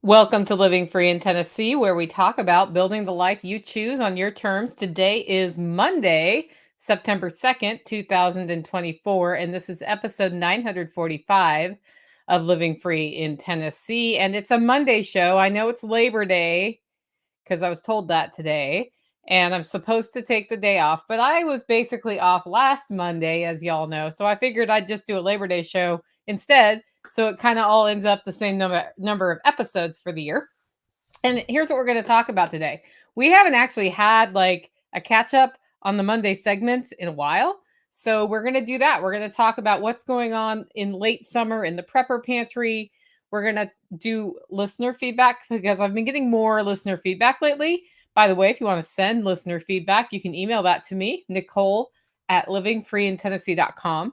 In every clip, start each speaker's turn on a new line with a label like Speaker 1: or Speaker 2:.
Speaker 1: Welcome to Living Free in Tennessee, where we talk about building the life you choose on your terms. Today is Monday, September 2nd, 2024, and this is episode 945 of Living Free in Tennessee. And it's a Monday show. I know it's Labor Day because I was told that today, and I'm supposed to take the day off, but I was basically off last Monday, as y'all know. So I figured I'd just do a Labor Day show instead. So it kind of all ends up the same number of episodes for the year. And here's what we're going to talk about today. We haven't actually had like a catch up on the Monday segments in a while. So we're going to do that. We're going to talk about what's going on in late summer in the prepper pantry. We're going to do listener feedback because I've been getting more listener feedback lately. By the way, if you want to send listener feedback, you can email that to me, Nicole at livingfreeintennessee.com,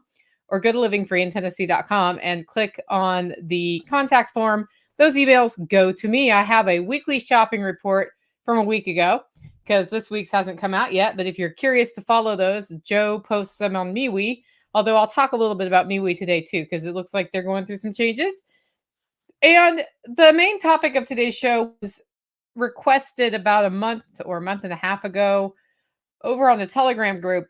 Speaker 1: or go to livingfreeintennessee.com and click on the contact form. Those emails go to me. I have a weekly shopping report from a week ago because this week's hasn't come out yet. But if you're curious to follow those, Joe posts them on MeWe. Although I'll talk a little bit about MeWe today too, because it looks like they're going through some changes. And the main topic of today's show was requested about a month or a month and a half ago over on the Telegram group.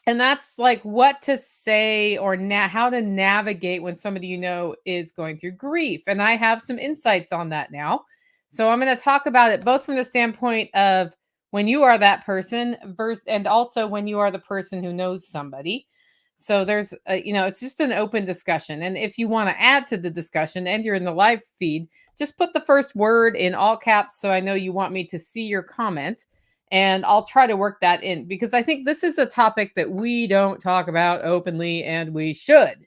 Speaker 1: And that's like what to say or how to navigate when somebody you know is going through grief. And I have some insights on that now. So I'm going to talk about it both from the standpoint of when you are that person versus, and also when you are the person who knows somebody. So there's, it's just an open discussion. And if you want to add to the discussion and you're in the live feed, just put the first word in all caps so I know you want me to see your comment. And I'll try to work that in because I think this is a topic that we don't talk about openly and we should.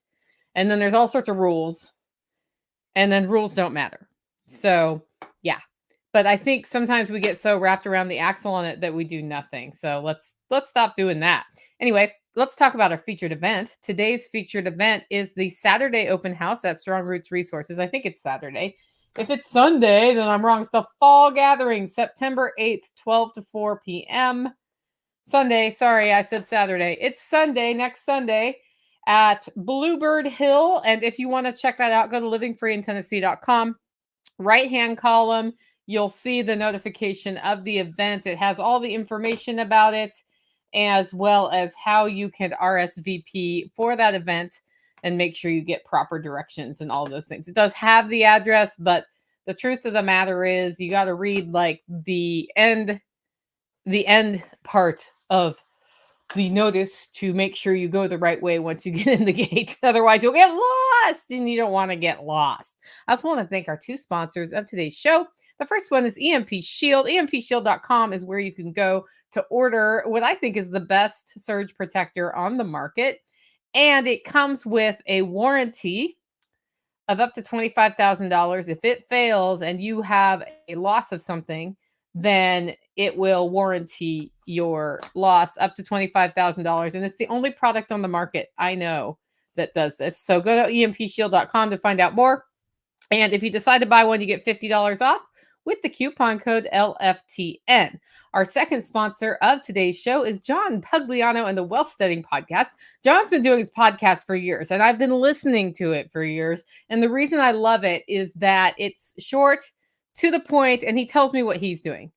Speaker 1: And then there's all sorts of rules, and then rules don't matter. So, yeah. But I think sometimes we get so wrapped around the axle on it that we do nothing. So let's stop doing that. Anyway, let's talk about our featured event. Today's featured event is the Saturday open house at Strong Roots Resources. I think it's Saturday. If it's Sunday, then I'm wrong. It's the fall gathering, September 8th, 12 to 4 p.m. Sunday. Sorry, I said Saturday. It's Sunday, next Sunday at Bluebird Hill. And if you want to check that out, go to livingfreeintennessee.com. Right hand column, you'll see the notification of the event. It has all the information about it, as well as how you can RSVP for that event and make sure you get proper directions and all those things. It does have the address, but the truth of the matter is you got to read like the end part of the notice to make sure you go the right way once you get in the gate. Otherwise, you'll get lost and you don't want to get lost. I also want to thank our two sponsors of today's show. The first one is EMP Shield. EMPShield.com is where you can go to order what I think is the best surge protector on the market. And it comes with a warranty of up to $25,000. If it fails and you have a loss of something, then it will warranty your loss up to $25,000. And it's the only product on the market I know that does this. So go to empshield.com to find out more. And if you decide to buy one, you get $50 off with the coupon code LFTN. Our second sponsor of today's show is John Pugliano and the Wealth Studying Podcast. John's been doing his podcast for years, and I've been listening to it for years. And the reason I love it is that it's short, to the point, and he tells me what he's doing.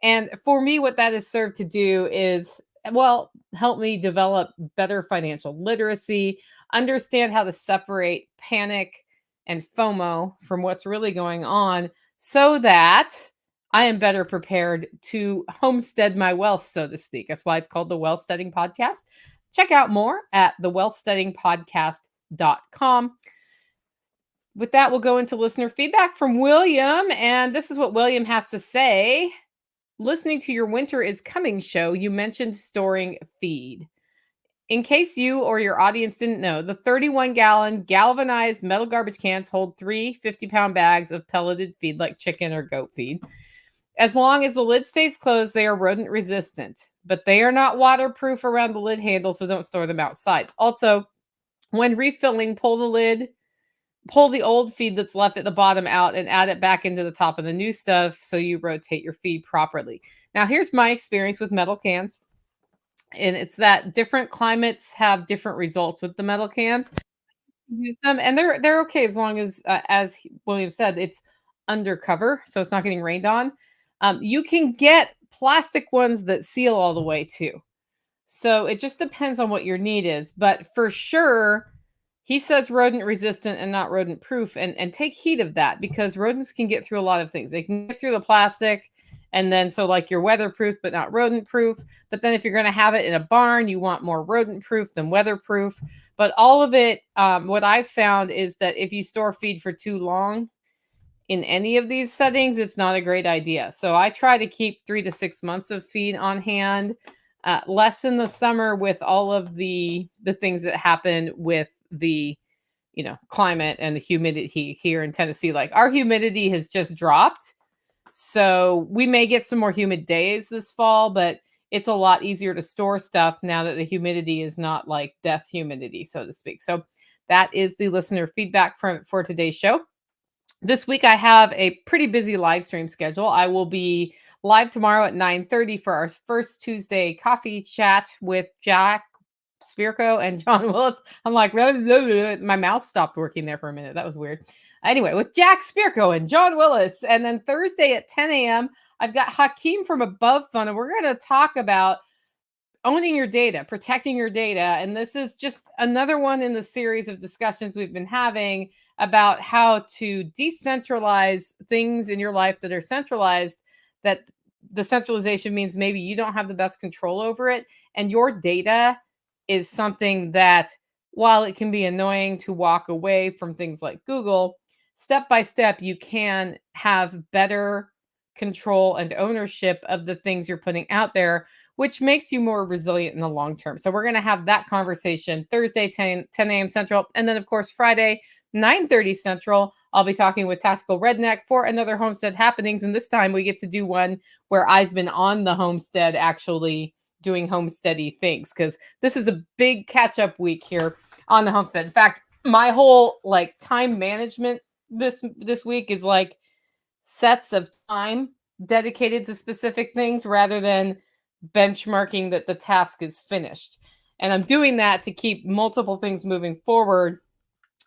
Speaker 1: And for me, what that has served to do is, well, help me develop better financial literacy, understand how to separate panic and FOMO from what's really going on so that I am better prepared to homestead my wealth, so to speak. That's why it's called the Wealth Studying Podcast. Check out more at thewealthstudyingpodcast.com. With that, we'll go into listener feedback from William. And this is what William has to say. Listening to your Winter is Coming show, you mentioned storing feed. In case you or your audience didn't know, the 31-gallon galvanized metal garbage cans hold 3 50-pound bags of pelleted feed like chicken or goat feed. As long as the lid stays closed, they are rodent resistant, but they are not waterproof around the lid handle, so don't store them outside. Also, when refilling, pull the old feed that's left at the bottom out and add it back into the top of the new stuff so you rotate your feed properly. Now, here's my experience with metal cans. And it's that different climates have different results with the metal cans. Use them, and they're okay as long as William said, it's undercover, so it's not getting rained on. You can get plastic ones that seal all the way too. So it just depends on what your need is. But for sure, he says rodent resistant and not rodent proof. And take heed of that, because rodents can get through a lot of things. They can get through the plastic. And then, so like you're weatherproof, but not rodent proof. But then if you're going to have it in a barn, you want more rodent proof than weatherproof. But all of it, what I've found is that if you store feed for too long in any of these settings, it's not a great idea. So I try to keep 3 to 6 months of feed on hand, less in the summer with all of the things that happen with the climate and the humidity here in Tennessee. Like our humidity has just dropped. So we may get some more humid days this fall, but it's a lot easier to store stuff now that the humidity is not like death humidity, so to speak. So that is the listener feedback for today's show. This week I have a pretty busy live stream schedule. I will be live tomorrow at 9:30 for our first Tuesday coffee chat with Jack Spirko and John Willis. I'm like, blah, blah, blah. My mouth stopped working there for a minute. That was weird. Anyway, with Jack Spirko and John Willis. And then Thursday at 10 a.m., I've got Hakeem from Above Fund, and we're going to talk about owning your data, protecting your data. And this is just another one in the series of discussions we've been having about how to decentralize things in your life that are centralized, that the centralization means maybe you don't have the best control over it. And your data is something that, while it can be annoying to walk away from things like Google, step by step, you can have better control and ownership of the things you're putting out there, which makes you more resilient in the long term. So we're going to have that conversation Thursday, 10 a.m. Central. And then, of course, Friday, 9:30 Central, I'll be talking with Tactical Redneck for another Homestead Happenings. And this time we get to do one where I've been on the homestead actually doing homesteady things, because this is a big catch-up week here on the homestead. In fact, my whole like time management this week is like sets of time dedicated to specific things rather than benchmarking that the task is finished. And I'm doing that to keep multiple things moving forward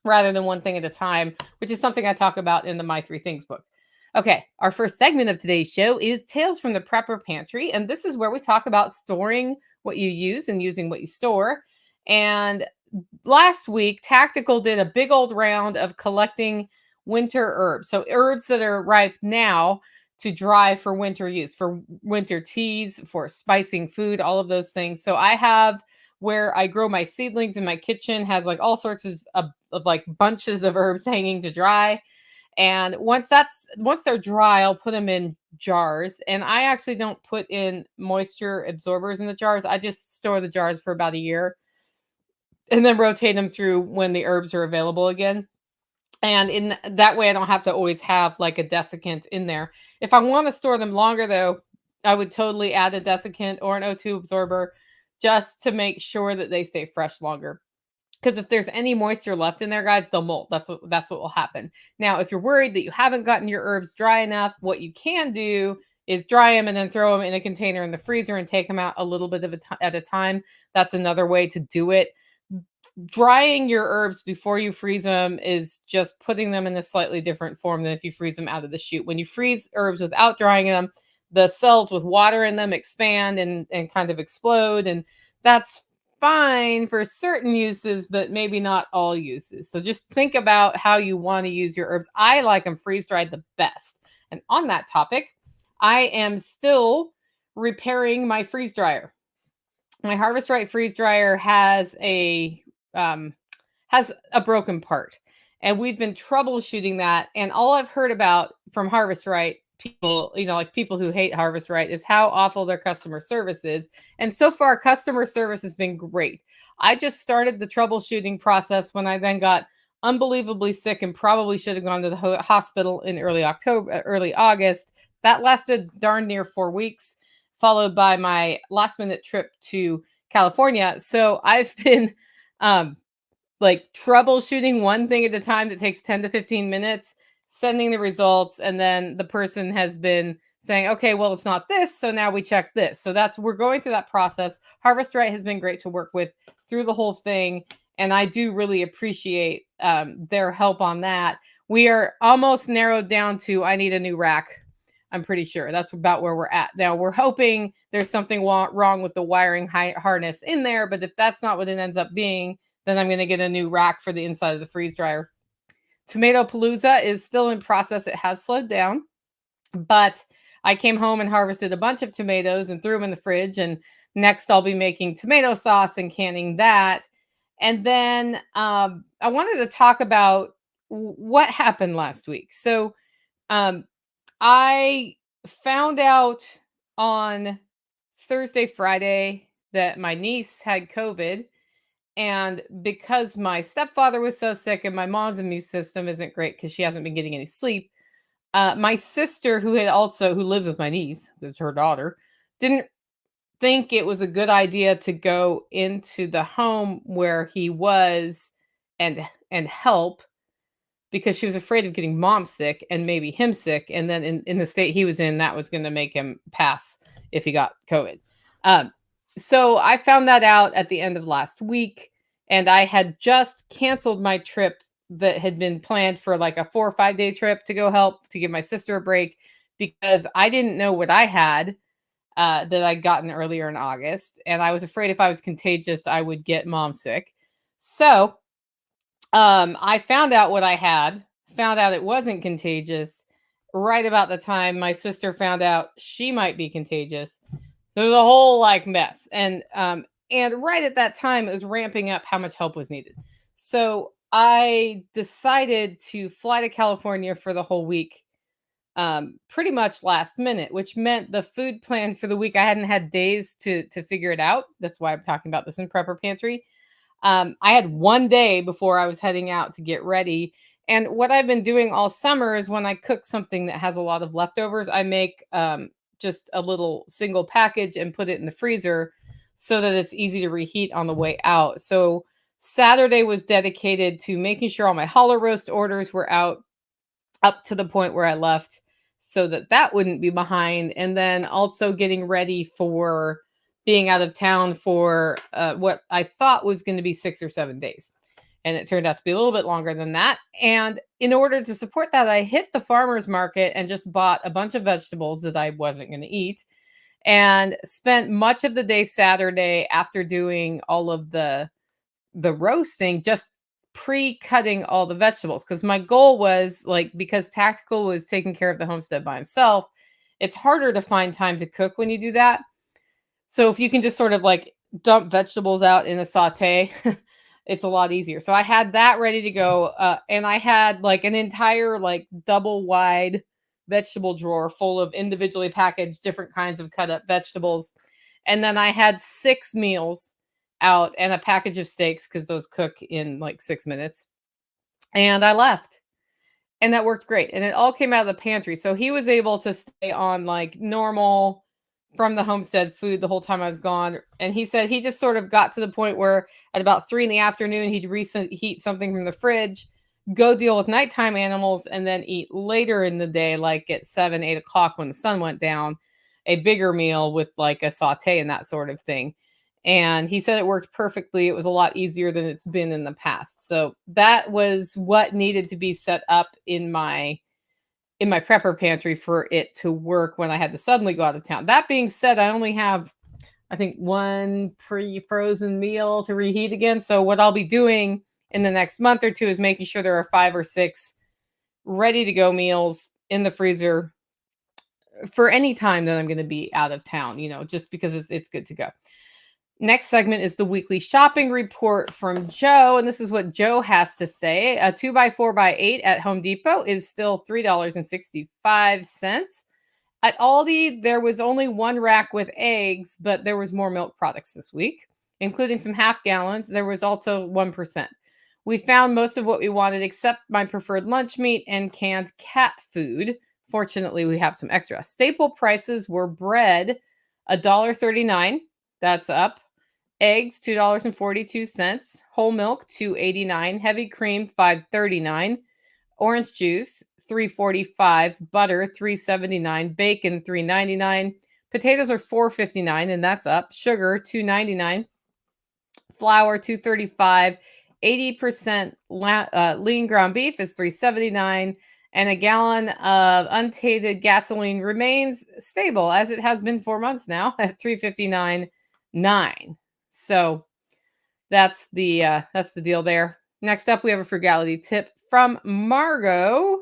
Speaker 1: rather than one thing at a time, which is something I talk about in the My Three Things book. Okay, our first segment of today's show is Tales from the Prepper Pantry. And this is where we talk about storing what you use and using what you store. And last week, Tactical did a big old round of collecting winter herbs. So herbs that are ripe now to dry for winter use, for winter teas, for spicing food, all of those things. So I have where I grow my seedlings in my kitchen has like all sorts of like bunches of herbs hanging to dry. And once they're dry, I'll put them in jars. And I actually don't put in moisture absorbers in the jars. I just store the jars for about a year and then rotate them through when the herbs are available again. And in that way, I don't have to always have like a desiccant in there. If I want to store them longer, though, I would totally add a desiccant or an O2 absorber just to make sure that they stay fresh longer. Because if there's any moisture left in there, guys, they'll mold. That's what will happen. Now, if you're worried that you haven't gotten your herbs dry enough, what you can do is dry them and then throw them in a container in the freezer and take them out a little bit at a time. That's another way to do it. Drying your herbs before you freeze them is just putting them in a slightly different form than if you freeze them out of the chute. When you freeze herbs without drying them, the cells with water in them expand and kind of explode. And that's fine for certain uses, but maybe not all uses. So just think about how you want to use your herbs. I like them freeze-dried the best. And on that topic, I am still repairing my freeze dryer. My Harvest Right freeze dryer has a broken part, and we've been troubleshooting that. And all I've heard about from Harvest Right people, like people who hate Harvest Right, is how awful their customer service is. And so far, customer service has been great. I just started the troubleshooting process when I then got unbelievably sick and probably should have gone to the hospital in early August. That lasted darn near 4 weeks, followed by my last minute trip to California. So I've been like troubleshooting one thing at a time that takes 10 to 15 minutes, sending the results, and then the person has been saying, okay, well, it's not this, so now we check this. So we're going through that process. Harvest Right has been great to work with through the whole thing, and I do really appreciate their help on that. we are almost narrowed down to I need a new rack. I'm pretty sure that's about where we're at. Now, we're hoping there's something wrong with the wiring harness in there, but if that's not what it ends up being, then I'm going to get a new rack for the inside of the freeze dryer. Tomato Palooza is still in process. It has slowed down, but I came home and harvested a bunch of tomatoes and threw them in the fridge. And next, I'll be making tomato sauce and canning that. And then I wanted to talk about what happened last week. So um, I found out on Thursday, Friday that my niece had COVID. And because my stepfather was so sick and my mom's immune system isn't great because she hasn't been getting any sleep, my sister, who lives with my niece, who's her daughter, didn't think it was a good idea to go into the home where he was and help because she was afraid of getting mom sick and maybe him sick. And then in the state he was in, that was going to make him pass if he got COVID. Um, so I found that out at the end of last week, and I had just canceled my trip that had been planned for like a 4 or 5 day trip to go help to give my sister a break because I didn't know what I had that I'd gotten earlier in August. And I was afraid if I was contagious, I would get mom sick. So I found out what I had, found out it wasn't contagious right about the time my sister found out she might be contagious. There was a whole like mess. And right at that time it was ramping up how much help was needed. So I decided to fly to California for the whole week pretty much last minute, which meant the food plan for the week I hadn't had days to figure it out. That's why I'm talking about this in Prepper Pantry. I had 1 day before I was heading out to get ready. And what I've been doing all summer is when I cook something that has a lot of leftovers, I make just a little single package and put it in the freezer so that it's easy to reheat on the way out. So Saturday was dedicated to making sure all my hollow roast orders were out up to the point where I left so that that wouldn't be behind. And then also getting ready for being out of town for what I thought was going to be 6 or 7 days. And it turned out to be a little bit longer than that. And in order to support that, I hit the farmer's market and just bought a bunch of vegetables that I wasn't going to eat and spent much of the day Saturday after doing all of the roasting, just pre-cutting all the vegetables because my goal was like because Tactical was taking care of the homestead by himself, it's harder to find time to cook when you do that. So if you can just sort of like dump vegetables out in a saute, it's a lot easier. So I had that ready to go, and I had like an entire like double wide vegetable drawer full of individually packaged different kinds of cut up vegetables, and then I had 6 meals out and a package of steaks because those cook in like 6 minutes. And I left. And that worked great. And it all came out of the pantry. So he was able to stay on like normal from the homestead food the whole time I was gone. And he said he just sort of got to the point where at about 3 in the afternoon, he'd heat something from the fridge, go deal with nighttime animals, and then eat later in the day, like at 7, 8 o'clock when the sun went down, a bigger meal with like a saute and that sort of thing. And he said it worked perfectly. It was a lot easier than it's been in the past. So that was what needed to be set up in my prepper pantry for it to work when I had to suddenly go out of town. That being said, I only have I think one pre-frozen meal to reheat again. So what I'll be doing in the next month or two is making sure there are 5 or 6 ready to go meals in the freezer for any time that I'm going to be out of town, just because it's good to go. Next segment is the weekly shopping report from Joe. And this is what Joe has to say. A 2x4x8 at Home Depot is still $3.65. At Aldi, there was only one rack with eggs, but there was more milk products this week, including some half gallons. There was also 1%. We found most of what we wanted except my preferred lunch meat and canned cat food. Fortunately, we have some extra. Staple prices were bread, $1.39. That's up. Eggs, $2.42. Whole milk, $2.89. Heavy cream, $5.39. Orange juice, $3.45. Butter, $3.79. Bacon, $3.99. Potatoes are $4.59, and that's up. Sugar, $2.99. Flour, $2.35. 80% lean ground beef is $3.79, and a gallon of untainted gasoline remains stable as it has been 4 months now at 359.9. So that's the deal there. Next up, we have a frugality tip from Margot.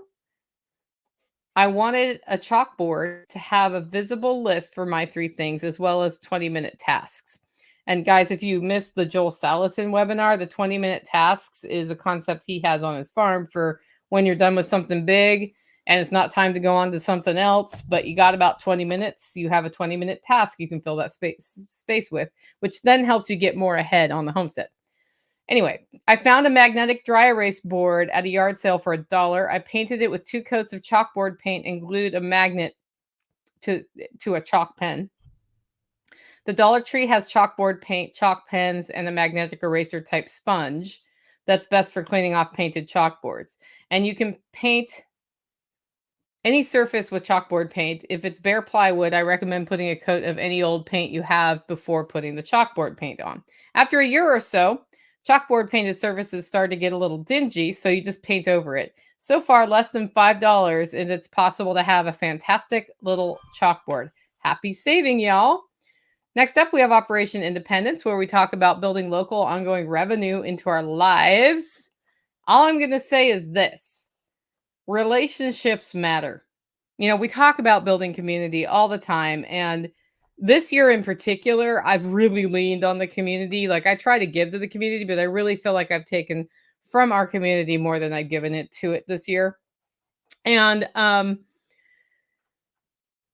Speaker 1: I wanted a chalkboard to have a visible list for my three things as well as 20-minute tasks. And guys, if you missed the Joel Salatin webinar, the 20-minute tasks is a concept he has on his farm for when you're done with something big and it's not time to go on to something else, but you got about 20 minutes, you have a 20-minute task you can fill that space with, which then helps you get more ahead on the homestead. Anyway, I found a magnetic dry erase board at a yard sale for $1. I painted it with 2 coats of chalkboard paint and glued a magnet to a chalk pen. The Dollar Tree has chalkboard paint, chalk pens, and a magnetic eraser type sponge that's best for cleaning off painted chalkboards. And you can paint any surface with chalkboard paint. If it's bare plywood, I recommend putting a coat of any old paint you have before putting the chalkboard paint on. After a year or so, chalkboard painted surfaces start to get a little dingy, so you just paint over it. So far, less than $5, and it's possible to have a fantastic little chalkboard. Happy saving, y'all. Next up, we have Operation Independence, where we talk about building local ongoing revenue into our lives. All I'm going to say is this: relationships matter. You know, we talk about building community all the time, and this year in particular, I've really leaned on the community. Like, I try to give to the community, but I really feel like I've taken from our community more than I've given it to it this year. And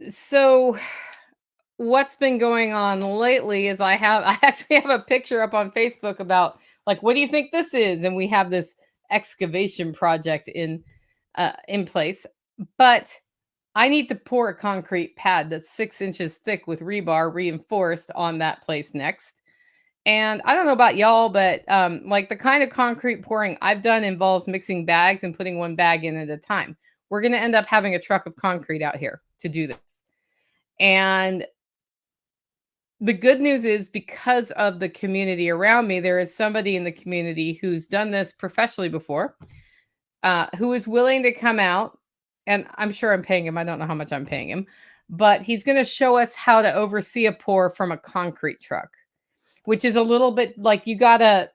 Speaker 1: so what's been going on lately is I actually have a picture up on Facebook about, like, what do you think this is? And we have this excavation project in place, but I need to pour a concrete pad that's 6 inches thick with rebar reinforced on that place next. And I don't know about y'all, but like, the kind of concrete pouring I've done involves mixing bags and putting one bag in at a time. We're going to end up having a truck of concrete out here to do this. And the good news is, because of the community around me, there is somebody in the community who's done this professionally before, who is willing to come out. And I'm sure I'm paying him. I don't know how much I'm paying him, but he's going to show us how to oversee a pour from a concrete truck, which is a little bit like, you gotta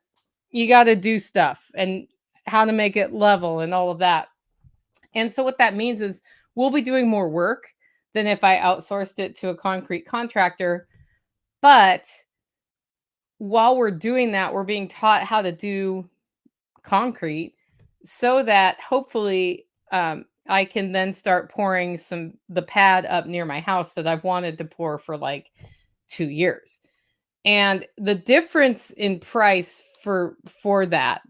Speaker 1: do stuff and how to make it level and all of that. And so what that means is we'll be doing more work than if I outsourced it to a concrete contractor. But while we're doing that, we're being taught how to do concrete so that hopefully I can then start pouring the pad up near my house that I've wanted to pour for like 2 years. And the difference in price for that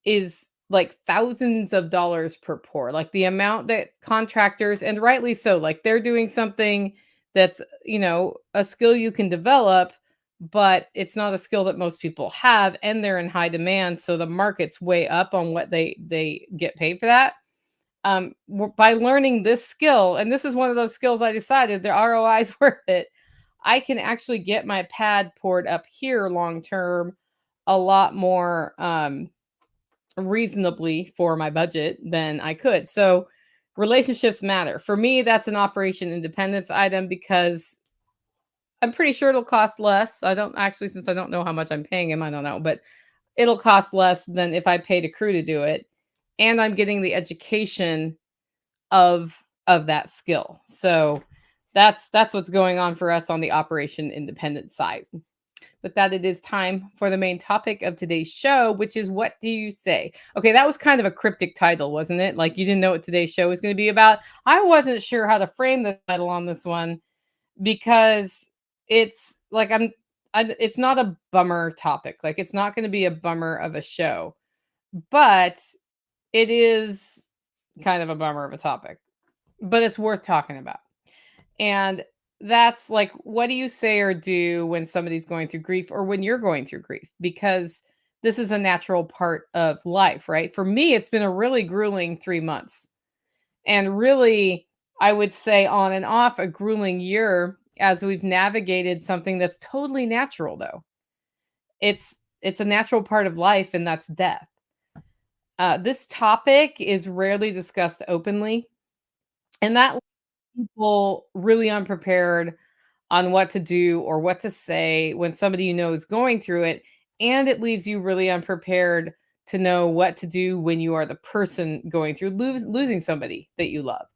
Speaker 1: is like thousands of dollars per pour. Like, the amount that contractors, and rightly so, like, they're doing something that's, a skill you can develop, but it's not a skill that most people have, and they're in high demand, so the market's way up on what they get paid for that. By learning this skill, and this is one of those skills I decided the ROI is worth it, I can actually get my pad poured up here long term a lot more reasonably for my budget than I could. So relationships matter. For me, that's an Operation Independence item, because I'm pretty sure it'll cost less. I don't actually, since I don't know how much I'm paying him, I don't know, but it'll cost less than if I paid a crew to do it. And I'm getting the education of that skill. So that's what's going on for us on the Operation Independence side. With that, it is time for the main topic of today's show, which is, what do you say? Okay, that was kind of a cryptic title, wasn't it? Like, you didn't know what today's show was going to be about. I wasn't sure how to frame the title on this one, because it's like, it's not a bummer topic. Like, it's not going to be a bummer of a show, but it is kind of a bummer of a topic, but it's worth talking about. And that's like, what do you say or do when somebody's going through grief, or when you're going through grief? Because this is a natural part of life, right? For me, it's been a really grueling 3 months, and really, I would say on and off, a grueling year, as we've navigated something that's totally natural, though. It's it's a natural part of life, and that's death. This topic is rarely discussed openly, and that leaves people really unprepared on what to do or what to say when somebody you know is going through it, and it leaves you really unprepared to know what to do when you are the person going through losing somebody that you love.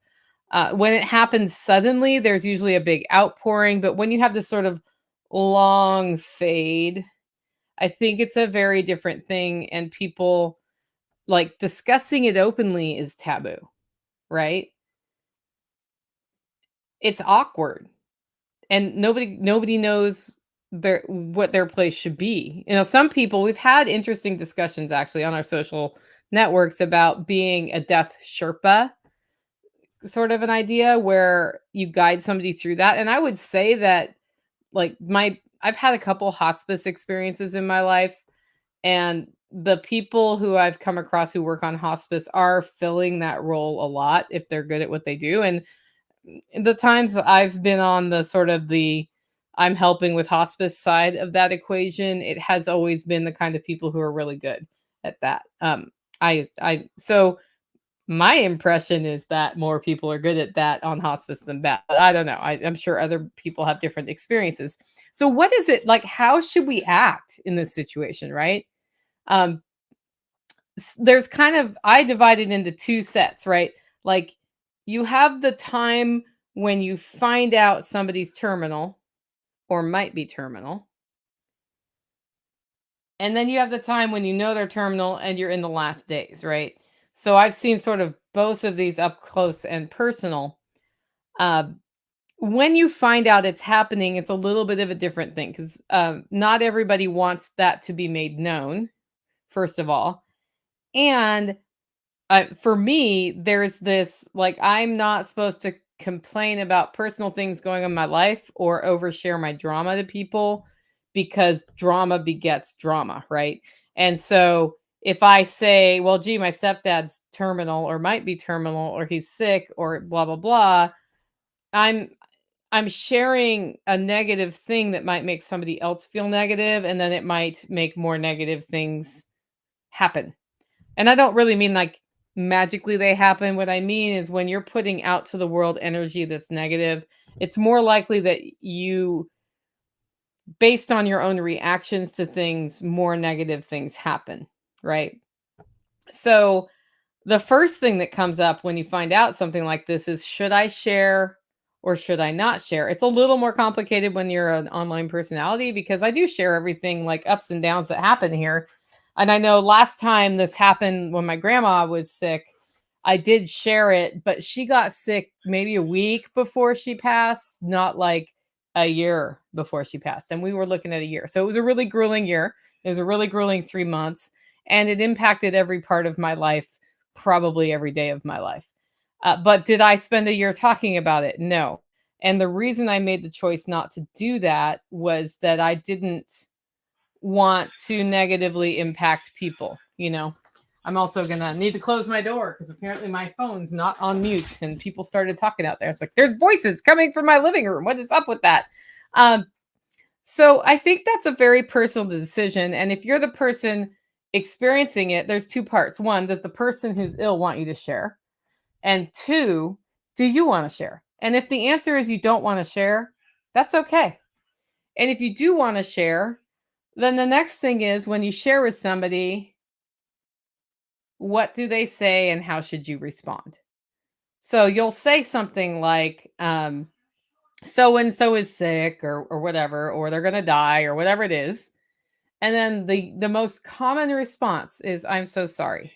Speaker 1: When it happens suddenly, there's usually a big outpouring, but when you have this sort of long fade, I think it's a very different thing, and people like discussing it openly is taboo, right? It's awkward, and nobody knows their what their place should be. You know, some people we've had interesting discussions actually on our social networks about being a death Sherpa, sort of an idea where you guide somebody through that. And I would say that like my I've had a couple hospice experiences in my life, and the people who I've come across who work on hospice are filling that role a lot if they're good at what they do. And the times that I've been on the sort of the I'm helping with hospice side of that equation, it has always been the kind of people who are really good at that. I so my impression is that more people are good at that on hospice than bad. I don't know. I'm sure other people have different experiences. So, what is it like? How should we act in this situation, right? Um, there's kind of, I divide it into two sets, right? Like, you have the time when you find out somebody's terminal or might be terminal. And then you have the time when you know they're terminal and you're in the last days, right? So I've seen sort of both of these up close and personal. Uh, when you find out it's happening, it's a little bit of a different thing because not everybody wants that to be made known, first of all. And for me, there's this like, I'm not supposed to complain about personal things going on in my life or overshare my drama to people because drama begets drama, right? And so if I say, well, gee, my stepdad's terminal or might be terminal or he's sick or blah, blah, blah, I'm I'm sharing a negative thing that might make somebody else feel negative, and then it might make more negative things happen. And I don't really mean like magically they happen. What I mean is when you're putting out to the world energy that's negative, it's more likely that you, based on your own reactions to things, more negative things happen, right? So the first thing that comes up when you find out something like this is, should I share or should I not share? It's a little more complicated when you're an online personality because I do share everything like ups and downs that happen here. And I know last time this happened when my grandma was sick, I did share it, but she got sick maybe a week before she passed, not like a year before she passed. And we were looking at a year. So it was a really grueling year. It was a really grueling 3 months, and it impacted every part of my life, probably every day of my life. But did I spend a year talking about it? No. And the reason I made the choice not to do that was that I didn't want to negatively impact people, you know. I'm also gonna need to close my door because apparently my phone's not on mute and people started talking out there. It's like there's voices coming from my living room. What is up with that? Um, so I think that's a very personal decision. And if you're the person experiencing it, there's two parts. One, does the person who's ill want you to share? And two, do you want to share? And if the answer is you don't want to share, that's okay. And if you do want to share, then the next thing is when you share with somebody, what do they say and how should you respond? So you'll say something like, so and so is sick or whatever, or they're going to die or whatever it is. And then the most common response is, I'm so sorry.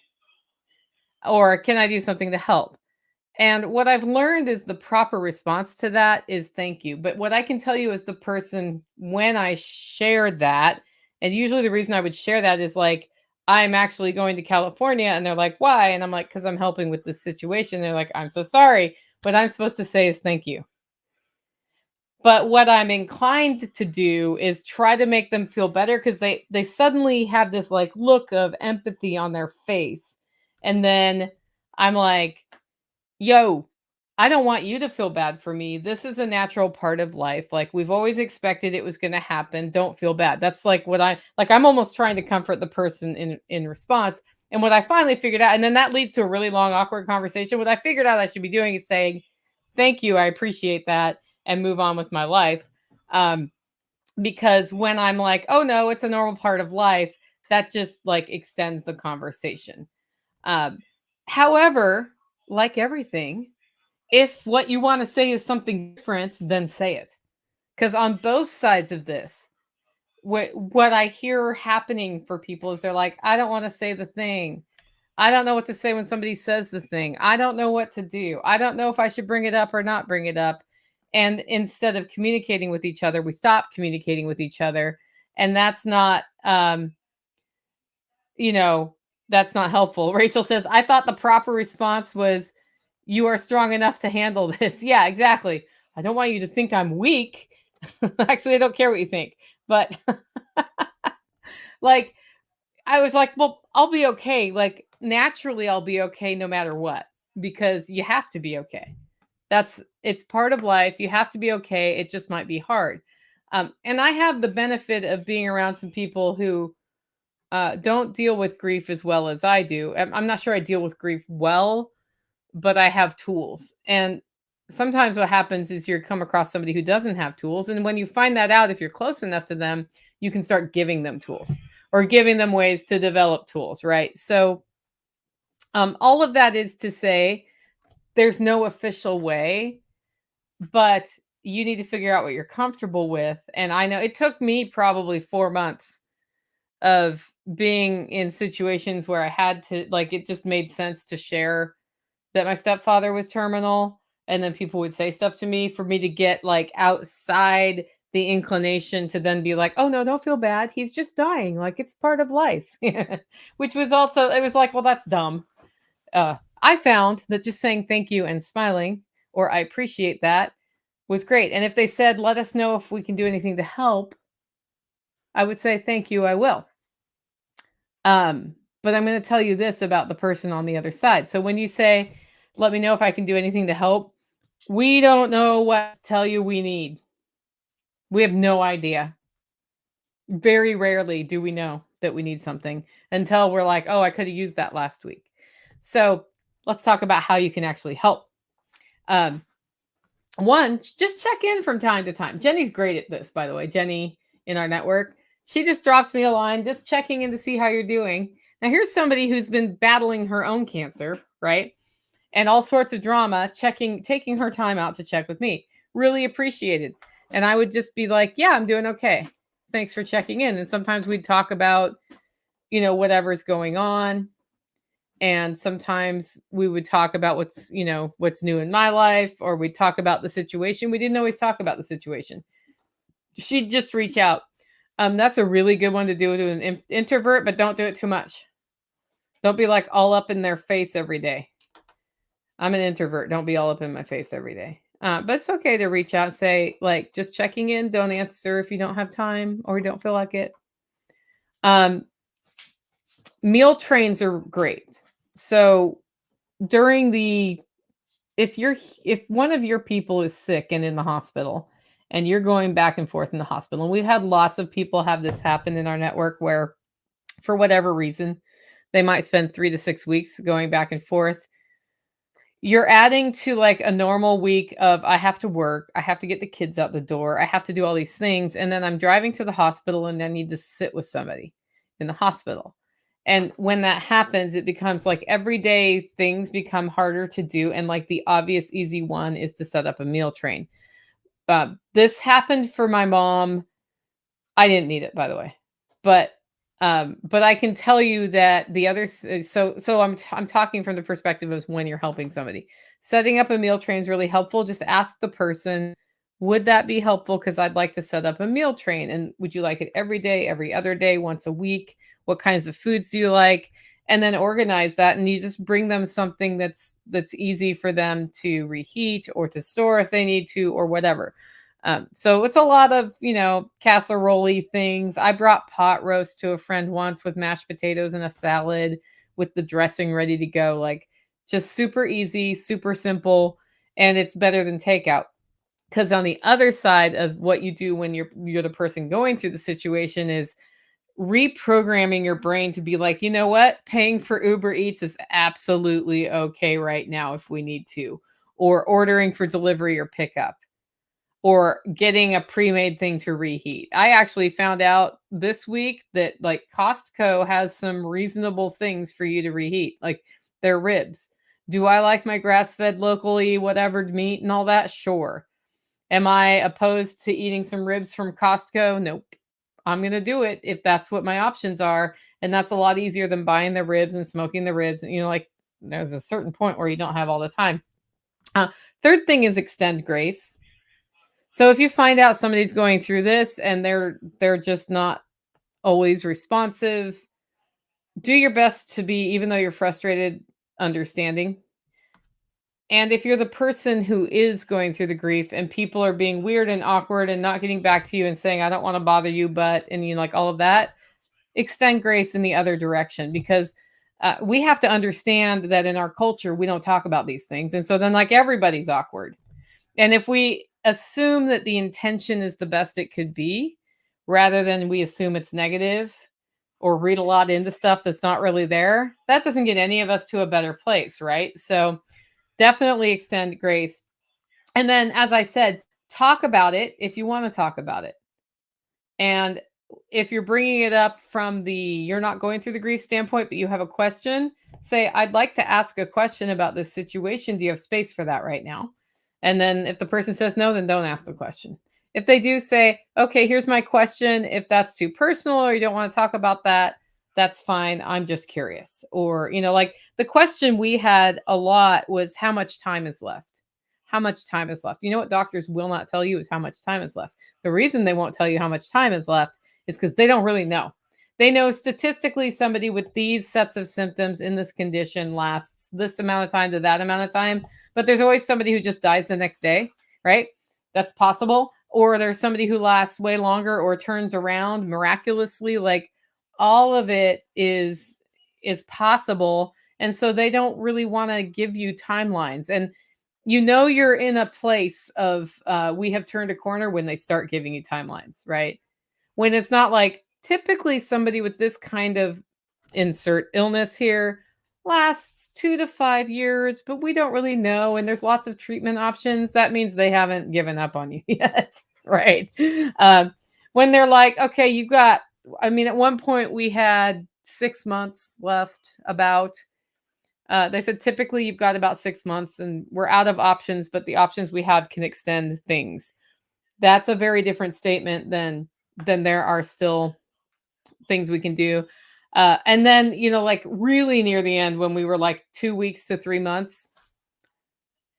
Speaker 1: Or can I do something to help? And what I've learned is the proper response to that is thank you. But what I can tell you is the person, when I shared that, and usually the reason I would share that is like, I'm actually going to California. And they're like, why? And I'm like, because I'm helping with this situation. They're like, I'm so sorry. What I'm supposed to say is thank you. But what I'm inclined to do is try to make them feel better because they suddenly have this like look of empathy on their face. And then I'm like, yo, I don't want you to feel bad for me. This is a natural part of life. Like we've always expected it was going to happen. Don't feel bad. That's like what I like I'm almost trying to comfort the person in response. And what I finally figured out, and then that leads to a really long awkward conversation. What I figured out I should be doing is saying, "Thank you. I appreciate that," and move on with my life. Um because when I'm like, "Oh no, it's a normal part of life," that just like extends the conversation. Um however, like everything, if what you want to say is something different, then say it. Because on both sides of this, what I hear happening for people is they're like, I don't want to say the thing. I don't know what to say when somebody says the thing. I don't know what to do. I don't know if I should bring it up or not bring it up. And instead of communicating with each other, we stop communicating with each other. And that's not, you know, that's not helpful. Rachel says, I thought the proper response was, you are strong enough to handle this. Yeah, exactly. I don't want you to think I'm weak. Actually, I don't care what you think. But like, I was like, well, I'll be okay. Like, naturally, I'll be okay no matter what, because you have to be okay. It's part of life. You have to be okay. It just might be hard. And I have the benefit of being around some people who don't deal with grief as well as I do. I'm not sure I deal with grief well, but I have tools. And sometimes what happens is you come across somebody who doesn't have tools. And when you find that out, if you're close enough to them, you can start giving them tools or giving them ways to develop tools, right? So, all of that is to say there's no official way, but you need to figure out what you're comfortable with. And I know it took me probably 4 months of being in situations where I had to, like, it just made sense to share that my stepfather was terminal, and then people would say stuff to me for me to get, like, outside the inclination to then be like, "Oh, no, don't feel bad. He's just dying, like, it's part of life." Which was also it was like, "Well, that's dumb." I found that just saying thank you and smiling, or "I appreciate that," was great, and if they said, "Let us know if we can do anything to help," I would say, "Thank you, I will." Um, but I'm gonna tell you this about the person on the other side. So when you say, "Let me know if I can do anything to help," we don't know what to tell you we need. We have no idea. Very rarely do we know that we need something until we're like, "Oh, I could have used that last week." So let's talk about how you can actually help. Um, One, just check in from time to time. Jenny's great at this, by the way. Jenny in our network, she just drops me a line, just checking in to see how you're doing. Now, here's somebody who's been battling her own cancer, right? And all sorts of drama, taking her time out to check with me. Really appreciated. And I would just be like, yeah, I'm doing okay. Thanks for checking in. And sometimes we'd talk about, whatever's going on. And sometimes we would talk about what's new in my life, or we'd talk about the situation. We didn't always talk about the situation. She'd just reach out. That's a really good one to do to an introvert, but don't do it too much. Don't be like all up in their face every day. I'm an introvert. Don't be all up in my face every day. But it's okay to reach out and say, like, just checking in. Don't answer if you don't have time or you don't feel like it. Um, Meal trains are great. So during the if one of your people is sick and in the hospital and you're going back and forth in the hospital, and we've had lots of people have this happen in our network where for whatever reason they might spend 3 to 6 weeks going back and forth. You're adding to like a normal week of I have to work, I have to get the kids out the door, I have to do all these things, and then I'm driving to the hospital and I need to sit with somebody in the hospital. And when that happens, it becomes like everyday things become harder to do. And like the obvious easy one is to set up a meal train. This happened for my mom. I didn't need it, by the way, but I can tell you that the other so I'm talking from the perspective of when you're helping somebody. Setting up a meal train is really helpful. Just ask the person, would that be helpful? Because I'd like to set up a meal train. And would you like it every day, every other day, once a week? What kinds of foods do you like? And then organize that, and you just bring them something that's easy for them to reheat or to store if they need to, or whatever. So it's a lot of, casserole things. I brought pot roast to a friend once with mashed potatoes and a salad with the dressing ready to go. Like just super easy, super simple. and it's better than takeout. Because on the other side of what you do when you're the person going through the situation is reprogramming your brain to be like, you know what, paying for Uber Eats is absolutely okay right now if we need to, or ordering for delivery or pickup, or getting a pre-made thing to reheat. I actually found out this week that like Costco has some reasonable things for you to reheat, like their ribs. Do I like my grass-fed locally whatever meat and all that? Sure. Am I opposed to eating some ribs from Costco? Nope. I'm going to do it if that's what my options are. And that's a lot easier than buying the ribs and smoking the ribs. You know, like there's a certain point where you don't have all the time. Uh, Third thing is extend grace. So if you find out somebody's going through this and they're just not always responsive, do your best to be, even though you're frustrated, understanding. And if you're the person who is going through the grief and people are being weird and awkward and not getting back to you and saying, I don't want to bother you, but, and you know, like all of that, extend grace in the other direction because we have to understand that in our culture, we don't talk about these things. And so then, like, everybody's awkward. And if we assume that the intention is the best it could be, rather than we assume it's negative or read a lot into stuff that's not really there, that doesn't get any of us to a better place, right? So, definitely extend grace. And then, as I said, talk about it if you want to talk about it. And if you're bringing it up from the you're not going through the grief standpoint, but you have a question, say, I'd like to ask a question about this situation. Do you have space for that right now? And then if the person says no, then don't ask the question. If they do say, okay, here's my question. If that's too personal or you don't want to talk about that, that's fine. I'm just curious. Or, you know, like the question we had a lot was how much time is left? How much time is left? You know what doctors will not tell you is how much time is left. The reason they won't tell you how much time is left is because they don't really know. They know statistically somebody with these sets of symptoms in this condition lasts this amount of time to that amount of time, but there's always somebody who just dies the next day, right? That's possible. Or there's somebody who lasts way longer or turns around miraculously. Like all of it is possible. And so they don't really want to give you timelines. And you know you're in a place of we have turned a corner when they start giving you timelines, right? When it's not like typically somebody with this kind of insert illness here lasts 2 to 5 years, but we don't really know. And there's lots of treatment options. That means they haven't given up on you yet, right? Um, when they're like, okay, you got, I mean, at one point we had 6 months left about. They said typically you've got about 6 months and we're out of options, but the options we have can extend things. That's a very different statement than there are still things we can do. And then, you know, like really near the end when we were like 2 weeks to 3 months,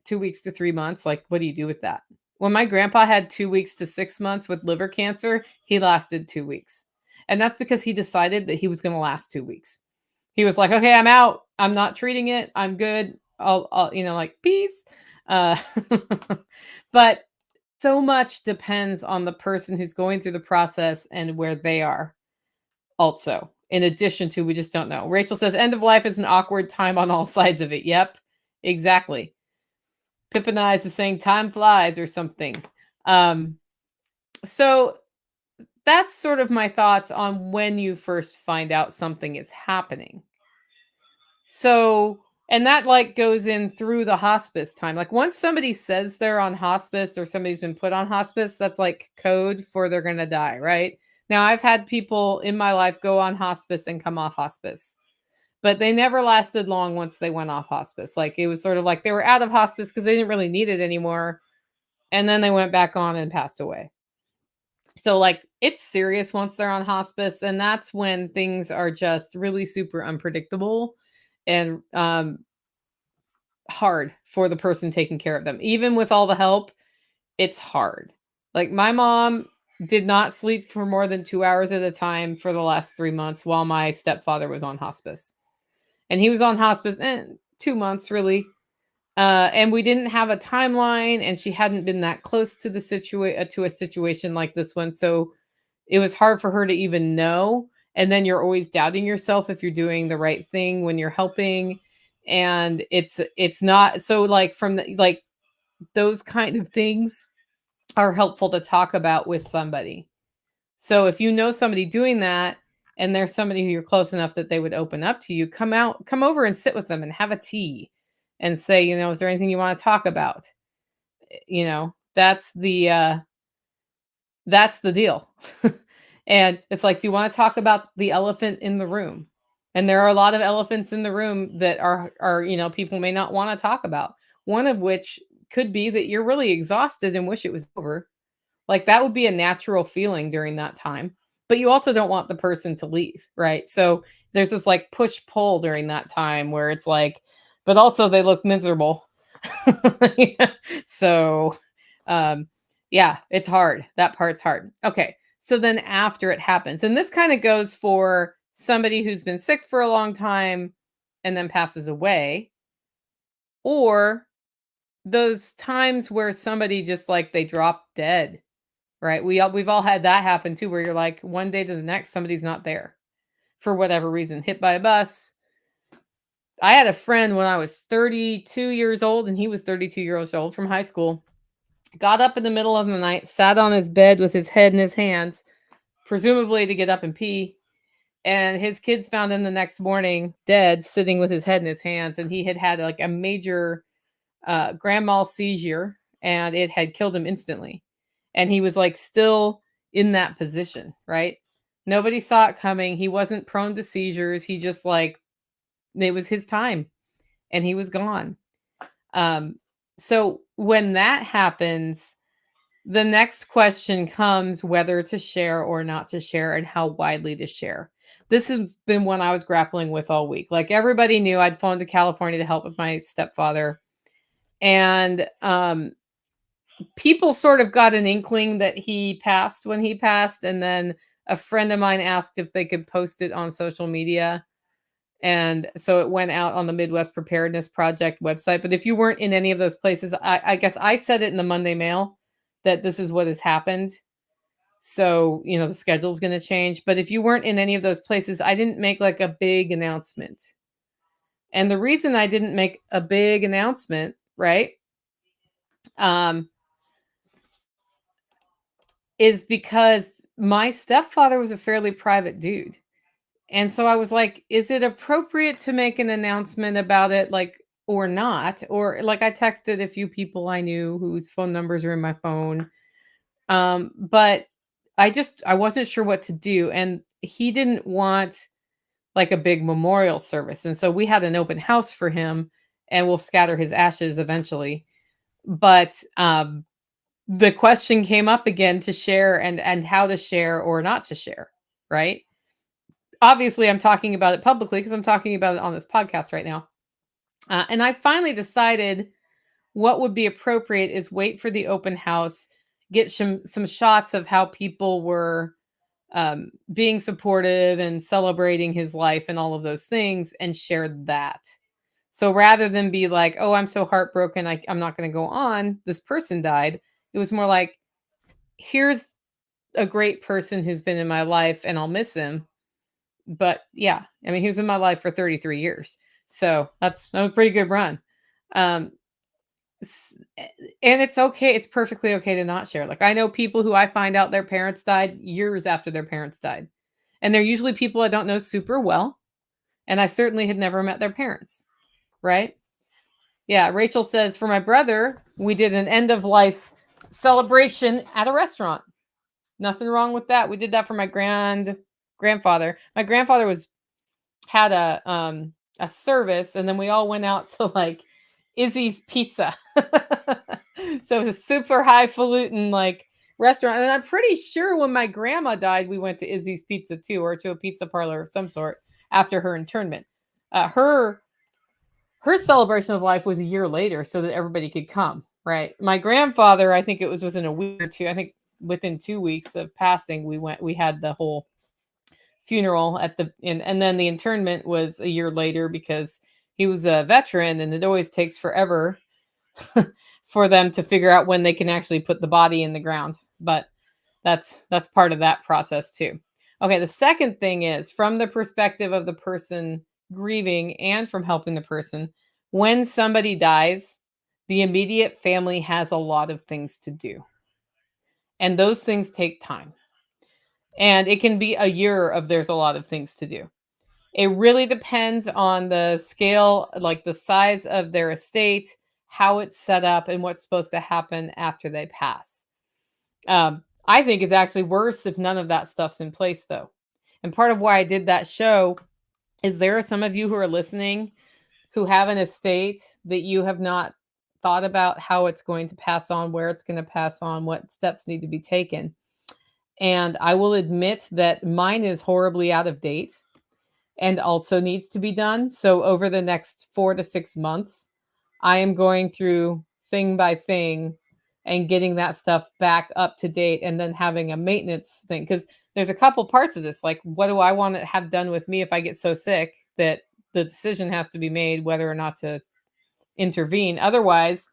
Speaker 1: 2 weeks to 3 months, like what do you do with that? When my grandpa had 2 weeks to 6 months with liver cancer, he lasted 2 weeks. And that's because he decided that he was going to last 2 weeks. He was like, okay, I'm out. I'm not treating it. I'm good. I'll you know, like peace. Uh, but so much depends on the person who's going through the process and where they are also. In addition to, we just don't know. Rachel says, end of life is an awkward time on all sides of it. Yep, exactly. Pippin Eyes is saying time flies or something. Um, so that's sort of my thoughts on when you first find out something is happening. So, and that like goes in through the hospice time. Like once somebody says they're on hospice or somebody's been put on hospice, that's like code for they're going to die, right? Now, I've had people in my life go on hospice and come off hospice, but they never lasted long once they went off hospice. Like it was sort of like they were out of hospice because they didn't really need it anymore. And then they went back on and passed away. So, like, it's serious once they're on hospice. And that's when things are just really super unpredictable and hard for the person taking care of them. Even with all the help, it's hard. Like, my mom did not sleep for more than 2 hours at a time for the last 3 months while my stepfather was on hospice. And he was on hospice 2 months, really. And we didn't have a timeline, and she hadn't been that close to the to a situation like this one. So it was hard for her to even know. And then you're always doubting yourself if you're doing the right thing when you're helping. And it's not so like from the like those kind of things are helpful to talk about with somebody. So if you know somebody doing that and there's somebody who you're close enough that they would open up to you, come over and sit with them and have a tea and say, is there anything you want to talk about? That's the deal. And it's like, do you want to talk about the elephant in the room? And there are a lot of elephants in the room that are people may not want to talk about. One of which could be that you're really exhausted and wish it was over. Like, that would be a natural feeling during that time, but you also don't want the person to leave, right? So, there's this, like, push-pull during that time where it's like but also they look miserable. Yeah. So, um, yeah, it's hard. That part's hard. Okay, so then after it happens and this kinda goes for somebody who's been sick for a long time and then passes away, or those times where somebody just, like, they drop dead. Right? We've all had that happen too, where you're like, one day to the next, somebody's not there for whatever reason, hit by a bus. I had a friend when I was 32 years old, and he was 32 years old from high school. Got up in the middle of the night, sat on his bed with his head in his hands, presumably to get up and pee. And his kids found him the next morning dead, sitting with his head in his hands. And he had had like a major grand mal seizure, and it had killed him instantly. And he was like still in that position, right? Nobody saw it coming. He wasn't prone to seizures. He just like it was his time and he was gone. Um, so when that happens, the next question comes whether to share or not to share and how widely to share. This has been one I was grappling with all week. Like, everybody knew I'd flown to California to help with my stepfather. And people sort of got an inkling that he passed when he passed, and then a friend of mine asked if they could post it on social media, and so it went out on the Midwest Preparedness Project website. But if you weren't in any of those places, I guess I said it in the Monday Mail that this is what has happened. So, the schedule's going to change. But if you weren't in any of those places, I didn't make like a big announcement. And the reason I didn't make a big announcement, right? Um, is because my stepfather was a fairly private dude. And so I was like, is it appropriate to make an announcement about it, like, or not? Or like, I texted a few people I knew whose phone numbers are in my phone. But I wasn't sure what to do. And he didn't want like a big memorial service. And so we had an open house for him, and we'll scatter his ashes eventually. But the question came up again to share and how to share or not to share, right? Obviously, I'm talking about it publicly because I'm talking about it on this podcast right now. And I finally decided what would be appropriate is wait for the open house, get some shots of how people were being supportive and celebrating his life and all of those things, and share that. So rather than be like, oh, I'm so heartbroken, I'm not going to go on, this person died, it was more like, here's a great person who's been in my life and I'll miss him. But yeah, I mean, he was in my life for 33 years. So that's a pretty good run. Um, and it's okay. It's perfectly okay to not share. Like, I know people who I find out their parents died years after their parents died. And they're usually people I don't know super well. And I certainly had never met their parents. Right. Yeah. Rachel says, for my brother, we did an end of life celebration at a restaurant. Nothing wrong with that. We did that for my grandfather. My grandfather had a service, and then we all went out to like Izzy's Pizza. So it was a super highfalutin like restaurant. And I'm pretty sure when my grandma died, we went to Izzy's Pizza too, or to a pizza parlor of some sort after her internment. Her celebration of life was a year later so that everybody could come, right? My grandfather, I think it was within a week or two. I think within 2 weeks of passing, we had the whole funeral and then the internment was a year later because he was a veteran, and it always takes forever for them to figure out when they can actually put the body in the ground. But that's part of that process too. Okay, the second thing is from the perspective of the person grieving and from helping the person. When somebody dies, the immediate family has a lot of things to do, and those things take time. And it can be a year of there's a lot of things to do. It really depends on the scale, like the size of their estate, how it's set up, and what's supposed to happen after they pass. I think it's actually worse if none of that stuff's in place, though. And part of why I did that show is there are some of you who are listening who have an estate that you have not thought about how it's going to pass on, where it's going to pass on, what steps need to be taken. And I will admit that mine is horribly out of date and also needs to be done. So over the next 4 to 6 months, I am going through thing by thing and getting that stuff back up to date and then having a maintenance thing cuz there's a couple parts of this like what do I want to have done with me if I get so sick that the decision has to be made whether or not to intervene. Otherwise,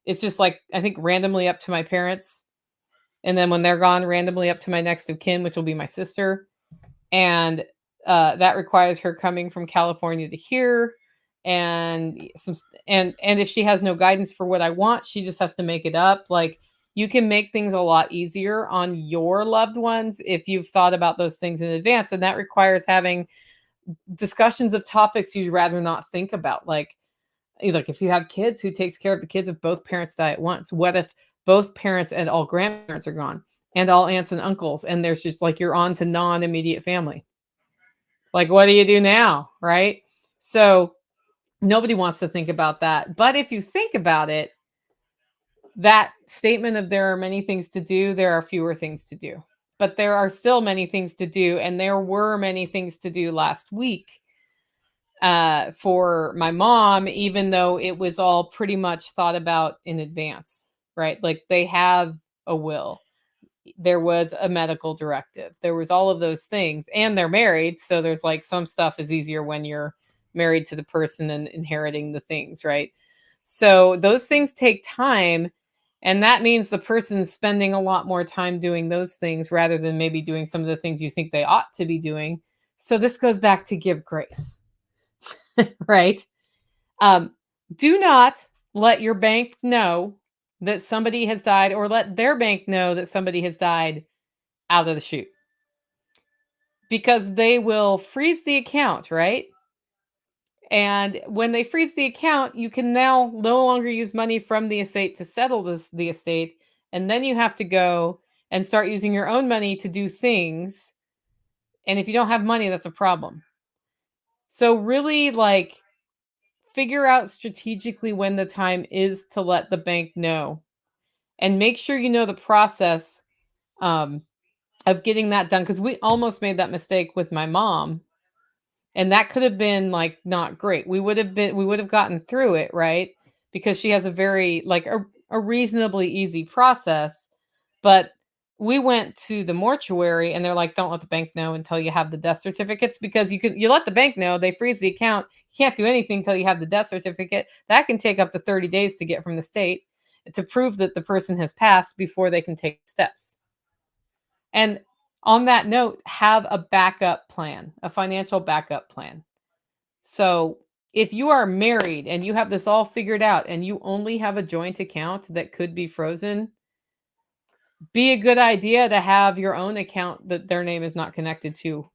Speaker 1: it's just like I think randomly up to my parents and then when they're gone randomly up to my next of kin, which will be my sister, and that requires her coming from California to here, and and if she has no guidance for what I want, she just has to make it up. Like you can make things a lot easier on your loved ones if you've thought about those things in advance, and that requires having discussions of topics you'd rather not think about. Like if you have kids, who takes care of the kids if both parents die at once? What if both parents and all grandparents are gone and all aunts and uncles and there's just like you're on to non-immediate family? Like, what do you do now? Right. So nobody wants to think about that. But if you think about it, that statement of there are many things to do, there are fewer things to do. But there are still many things to do. And there were many things to do last week for my mom, even though it was all pretty much thought about in advance, right? Like they have a will, there was a medical directive, there was all of those things, and they're married. So there's like some stuff is easier when you're married to the person and inheriting the things, right? So those things take time. And that means the person's spending a lot more time doing those things rather than maybe doing some of the things you think they ought to be doing. So this goes back to give grace. Right? Um, do not let your bank know that somebody has died or let their bank know that somebody has died out of the chute because they will freeze the account, right? And when they freeze the account, you can now no longer use money from the estate to settle the estate. And then you have to go and start using your own money to do things. And if you don't have money, that's a problem. So, really, like, figure out strategically when the time is to let the bank know and make sure you know the process um, of getting that done because we almost made that mistake with my mom and that could have been like not great. We would have gotten through it, right? Because she has a very like a reasonably easy process, but we went to the mortuary and they're like, don't let the bank know until you have the death certificates because you let the bank know, they freeze the account. You can't do anything until you have the death certificate. That can take up to 30 days to get from the state to prove that the person has passed before they can take steps. And on that note, have a backup plan, a financial backup plan. So if you are married and you have this all figured out and you only have a joint account that could be frozen, be a good idea to have your own account that their name is not connected to,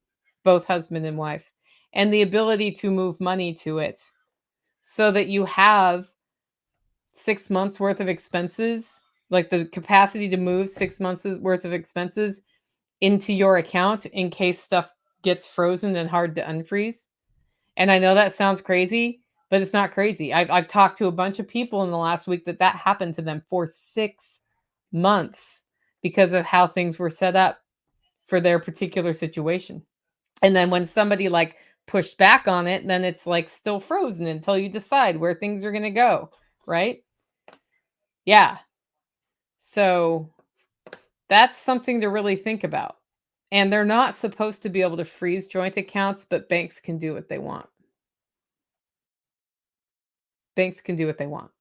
Speaker 1: both husband and wife, and the ability to move money to it so that you have 6 months worth of expenses, like the capacity to move 6 months worth of expenses into your account in case stuff gets frozen and hard to unfreeze. And I know that sounds crazy, but it's not crazy. I've talked to a bunch of people in the last week that happened to them for 6 months because of how things were set up for their particular situation. And then when somebody like pushed back on it, then it's like still frozen until you decide where things are going to go, right? Yeah. So that's something to really think about. And they're not supposed to be able to freeze joint accounts, but banks can do what they want. Banks can do what they want.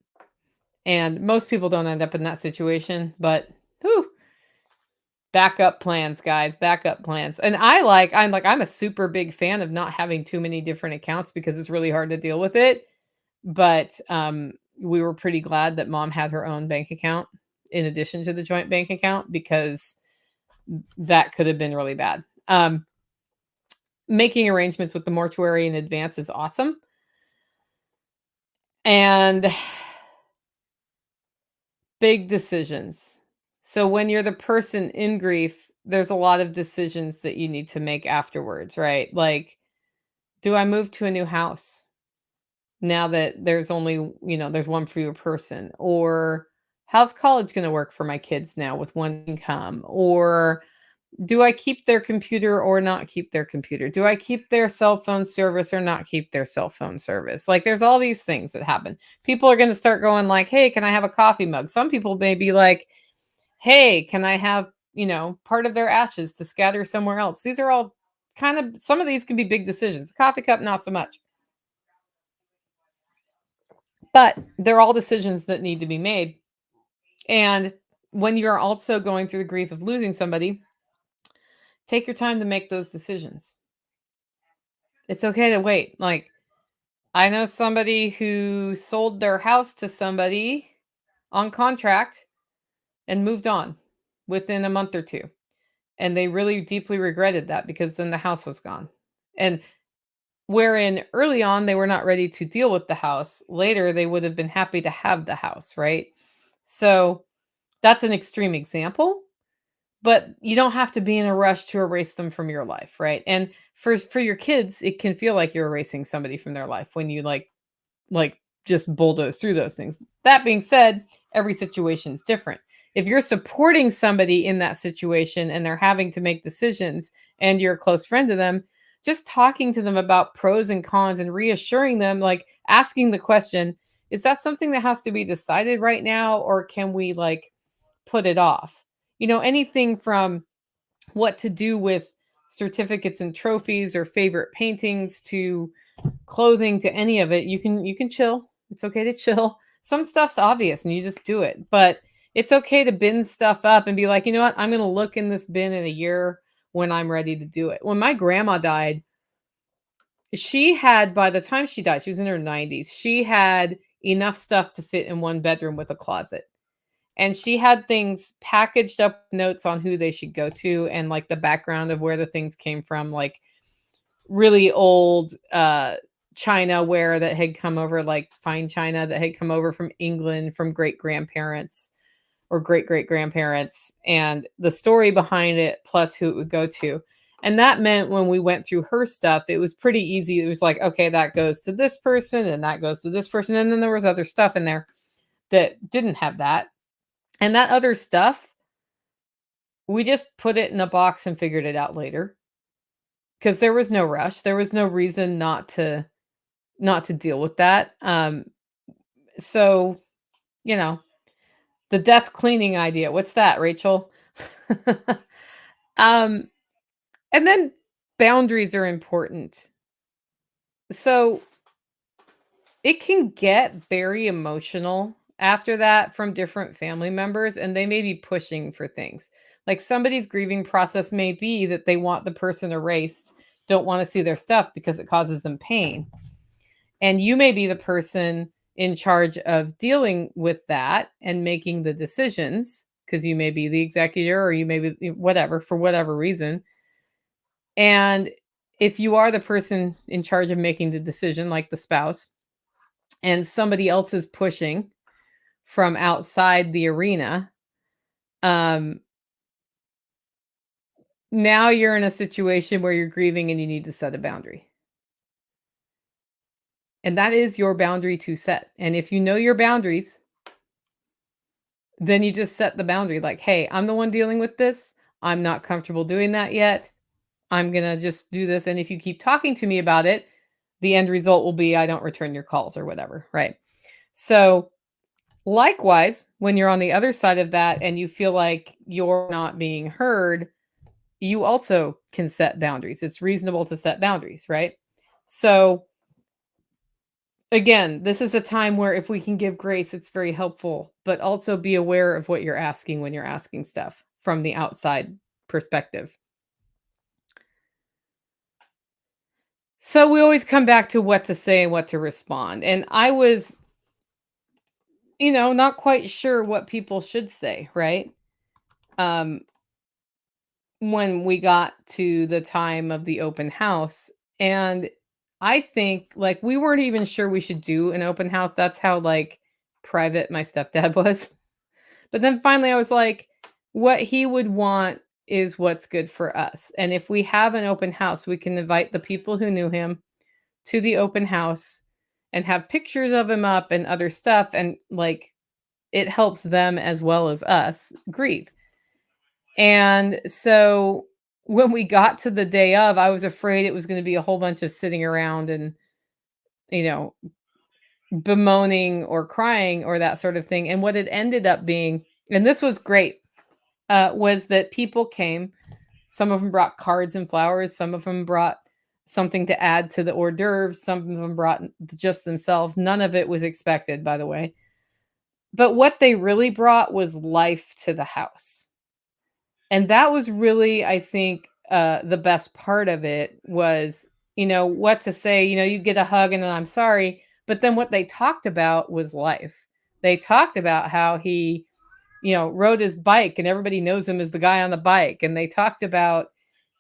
Speaker 1: And most people don't end up in that situation, but whew, backup plans, guys, backup plans. And I'm a super big fan of not having too many different accounts because it's really hard to deal with it. But we were pretty glad that mom had her own bank account in addition to the joint bank account because that could have been really bad. Making arrangements with the mortuary in advance is awesome. And big decisions. So when you're the person in grief, there's a lot of decisions that you need to make afterwards, right? Like, do I move to a new house now that there's only, there's one fewer person? Or how's college going to work for my kids now with one income? Or do I keep their computer or not keep their computer? Do I keep their cell phone service or not keep their cell phone service? Like there's all these things that happen. People are going to start going like, "Hey, can I have a coffee mug?" Some people may be like, "Hey, can I have, part of their ashes to scatter somewhere else?" These are all kind of some of these can be big decisions. Coffee cup not so much. But they're all decisions that need to be made. And when you're also going through the grief of losing somebody, take your time to make those decisions. It's okay to wait. Like I know somebody who sold their house to somebody on contract and moved on within a month or two. And they really deeply regretted that because then the house was gone. And wherein early on they were not ready to deal with the house, later they would have been happy to have the house, right? So that's an extreme example, but you don't have to be in a rush to erase them from your life, right? And for your kids, it can feel like you're erasing somebody from their life when you like just bulldoze through those things. That being said, every situation is different. If you're supporting somebody in that situation and they're having to make decisions and you're a close friend to them, just talking to them about pros and cons and reassuring them, like asking the question, is that something that has to be decided right now or can we like put it off? Anything from what to do with certificates and trophies or favorite paintings to clothing to any of it, you can chill. It's okay to chill. Some stuff's obvious and you just do it. But it's okay to bin stuff up and be like, "You know what? I'm going to look in this bin in a year when I'm ready to do it." When my grandma died, she had by the time she died, she was in her 90s. She had enough stuff to fit in one bedroom with a closet. And she had things packaged up notes on who they should go to and like the background of where the things came from, like really old china ware that had come over, like fine china that had come over from England from great grandparents or great great grandparents, and the story behind it plus who it would go to. And that meant when we went through her stuff, it was pretty easy. It was like, okay, that goes to this person and that goes to this person. And then there was other stuff in there that didn't have that. And that other stuff, we just put it in a box and figured it out later because there was no rush. There was no reason not to deal with that. So, you know, the death cleaning idea. What's that, Rachel? um, and then boundaries are important. So it can get very emotional after that from different family members, and they may be pushing for things. Like somebody's grieving process may be that they want the person erased, don't want to see their stuff because it causes them pain. And you may be the person in charge of dealing with that and making the decisions because you may be the executor or you may be whatever for whatever reason. And if you are the person in charge of making the decision, like the spouse, and somebody else is pushing from outside the arena, um, now you're in a situation where you're grieving and you need to set a boundary. And that is your boundary to set. And if you know your boundaries, then you just set the boundary like, "Hey, I'm the one dealing with this. I'm not comfortable doing that yet. I'm going to just do this. And if you keep talking to me about it, the end result will be I don't return your calls or whatever." Right. So, likewise, when you're on the other side of that and you feel like you're not being heard, you also can set boundaries. It's reasonable to set boundaries, right? So, again, this is a time where if we can give grace, it's very helpful, but also be aware of what you're asking when you're asking stuff from the outside perspective. So we always come back to what to say and what to respond. And I was not quite sure what people should say, right? Um, when we got to the time of the open house. And I think like we weren't even sure we should do an open house. That's how like private my stepdad was. But then finally I was like, what he would want is what's good for us. And if we have an open house, we can invite the people who knew him to the open house and have pictures of him up and other stuff. And like it helps them as well as us grieve. And so when we got to the day of, I was afraid it was going to be a whole bunch of sitting around and, you know, bemoaning or crying or that sort of thing. And what it ended up being, and this was great, was that people came. Some of them brought cards and flowers. Some of them brought something to add to the hors d'oeuvres. Some of them brought just themselves. None of it was expected, by the way. But what they really brought was life to the house. And that was really, I think, the best part of it was, what to say. You get a hug and then I'm sorry. But then what they talked about was life. They talked about how he, rode his bike and everybody knows him as the guy on the bike. And they talked about,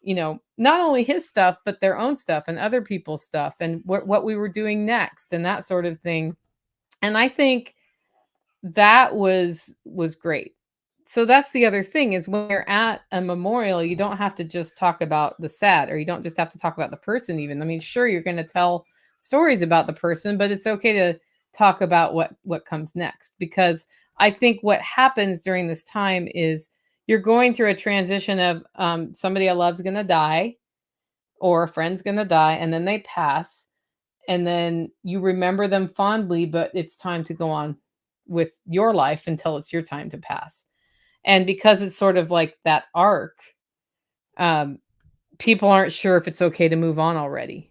Speaker 1: not only his stuff, but their own stuff and other people's stuff and what we were doing next and that sort of thing. And I think that was great. So that's the other thing is when you're at a memorial, you don't have to just talk about the sad, or you don't just have to talk about the person even. I mean, sure, you're going to tell stories about the person, but it's okay to talk about what comes next, because I think what happens during this time is you're going through a transition of somebody I love's going to die or a friend's going to die and then they pass, and then you remember them fondly, but it's time to go on with your life until it's your time to pass. And because it's sort of like that arc, um, people aren't sure if it's okay to move on already.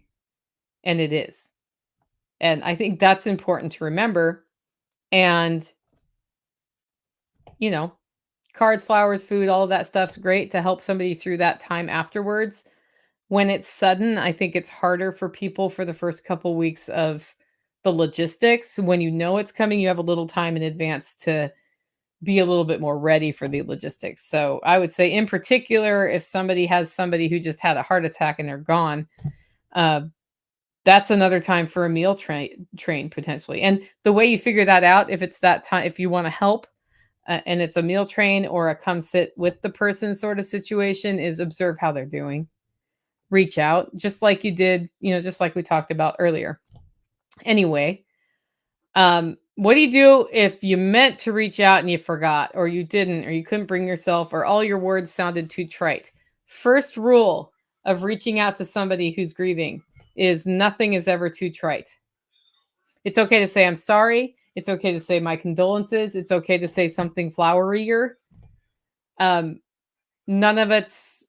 Speaker 1: And it is. And I think that's important to remember. And, you know, cards, flowers, food, all of that stuff's great to help somebody through that time afterwards. When it's sudden, I think it's harder for people for the first couple weeks of the logistics. When you know it's coming, you have a little time in advance to be a little bit more ready for the logistics. So I would say in particular, if somebody has somebody who just had a heart attack and they're gone, uh, that's another time for a meal train potentially. And the way you figure that out, if it's that time, if you want to help, and it's a meal train or a come sit with the person sort of situation, is observe how they're doing. Reach out, just like you did, just like we talked about earlier. Anyway, what do you do if you meant to reach out and you forgot, or you didn't, or you couldn't bring yourself, or all your words sounded too trite? First rule of reaching out to somebody who's grieving is nothing is ever too trite. It's okay to say, I'm sorry. It's okay to say my condolences. It's okay to say something flowerier. None of it's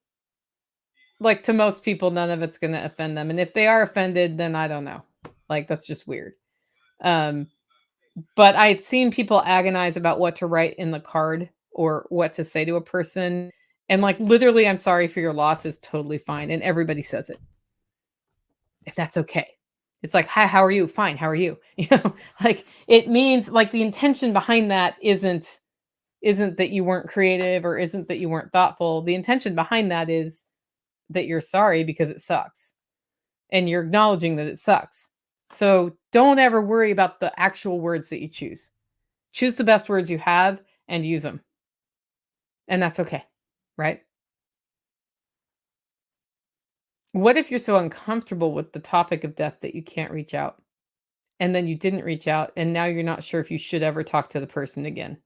Speaker 1: like, to most people, none of it's going to offend them. And if they are offended, then I don't know. Like, that's just weird. But I've seen people agonize about what to write in the card or what to say to a person. And like literally, I'm sorry for your loss is totally fine. And everybody says it. And that's okay. It's like, hi, how are you? Fine. How are you? Like it means like the intention behind that isn't that you weren't creative or isn't that you weren't thoughtful. The intention behind that is that you're sorry because it sucks. And you're acknowledging that it sucks. So don't ever worry about the actual words that you choose. Choose the best words you have and use them. And that's okay, right? What if you're so uncomfortable with the topic of death that you can't reach out? And then you didn't reach out, and now you're not sure if you should ever talk to the person again.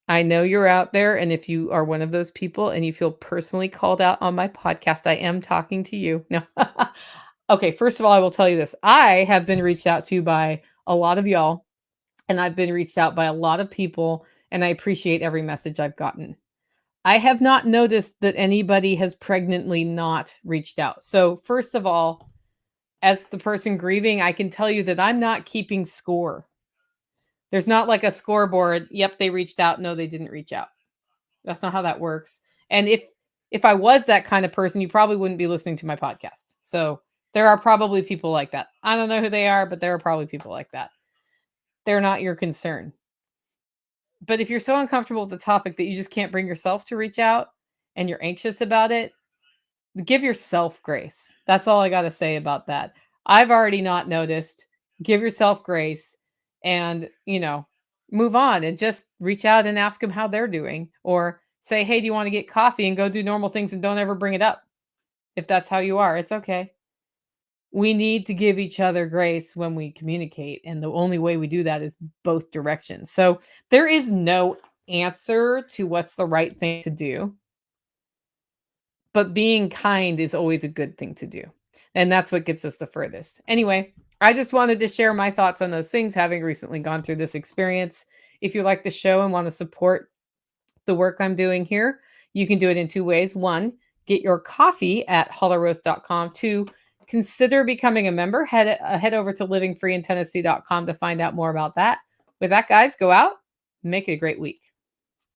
Speaker 1: I know you're out there, and if you are one of those people and you feel personally called out on my podcast, I am talking to you. No. Okay, first of all, I will tell you this. I have been reached out to by a lot of y'all, and I've been reached out by a lot of people, and I appreciate every message I've gotten. I have not noticed that anybody has pregnantly not reached out. So, first of all, as the person grieving, I can tell you that I'm not keeping score. There's not like a scoreboard. Yep, they reached out. No, they didn't reach out. That's not how that works. And if I was that kind of person, you probably wouldn't be listening to my podcast. So, there are probably people like that. I don't know who they are, but there are probably people like that. they're not your concern. But if you're so uncomfortable with the topic that you just can't bring yourself to reach out and you're anxious about it, give yourself grace. That's all I gotta say about that. I've already not noticed. Give yourself grace and, move on and just reach out and ask them how they're doing or say, "Hey, do you wanna get coffee?" and go do normal things and don't ever bring it up. If that's how you are, it's okay. We need to give each other grace when we communicate, and the only way we do that is both directions. So, there is no answer to what's the right thing to do. But being kind is always a good thing to do, and that's what gets us the furthest. Anyway, I just wanted to share my thoughts on those things, having recently gone through this experience. If you like the show and want to support the work I'm doing here, you can do it in two ways. One, get your coffee at hollowroast.com. Two, consider becoming a member. Head over to livingfreeintennessee.com to find out more about that. With that, guys, go out, make it a great week.